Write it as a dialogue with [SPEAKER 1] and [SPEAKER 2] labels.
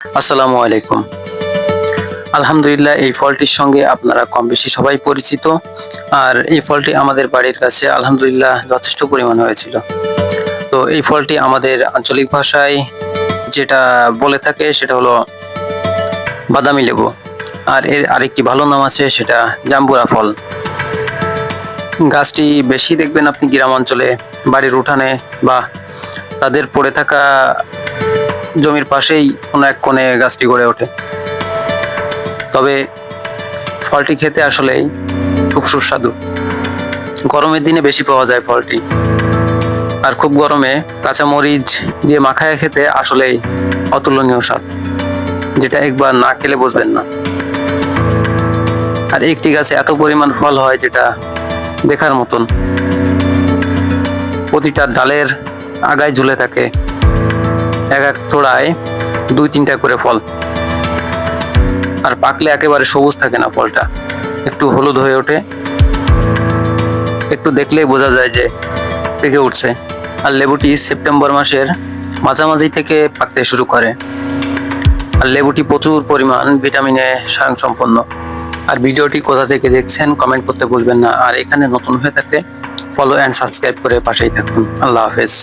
[SPEAKER 1] আসসালামু আলাইকুম। আলহামদুলিল্লাহ, এই ফলটির সঙ্গে আপনারা কম বেশি সবাই পরিচিত। আর এই ফলটি আমাদের বাড়ির কাছে আলহামদুলিল্লাহ যথেষ্ট পরিমাণ হয়েছিল। তো এই ফলটি আমাদের আঞ্চলিক ভাষায় যেটা বলে থাকে সেটা হলো বাদামি লেবু। আর এর আরেকটি ভালো নাম আছে, সেটা জাম্বুরা ফল। গাছটি বেশি দেখবেন আপনি গ্রাম অঞ্চলে, বাড়ির উঠানে বা তাদের পড়ে থাকা জমির পাশেই কোনো এক কোণে গাছটি গড়ে ওঠে। তবে ফলটি খেতে আসলেই খুব সুস্বাদু। গরমের দিনে বেশি পাওয়া যায় ফলটি। আর খুব গরমে কাঁচা মরিচ দিয়ে মাখায় খেতে আসলেই অতুলনীয় স্বাদ, যেটা একবার না খেলে বুঝবেন না। আর একটি গাছে এত পরিমাণ ফল হয় যেটা দেখার মতন। প্রতিটা ডালের আগায় ঝুলে থাকে এক এক তোড়ায় 2-3টা করে ফল। আর পাকলে একেবারে সবুজ থাকে না ফলটা, একটু হলুদ হয়ে ওঠে। একটু দেখলেই বোঝা যায় যে পেকে উঠছে। আর লেবুটি সেপ্টেম্বর মাসের মাঝামাঝি থেকে পাকতে শুরু করে। আর লেবুটি প্রচুর পরিমাণ ভিটামিনে স্বয়ংসম্পন্ন। আর ভিডিওটি কোথা থেকে দেখছেন কমেন্ট করতে ভুলবেন না। আর এখানে নতুন হয়ে থাকলে ফলো অ্যান্ড সাবস্ক্রাইব করে পাশেই থাকুন। আল্লাহ হাফেজ।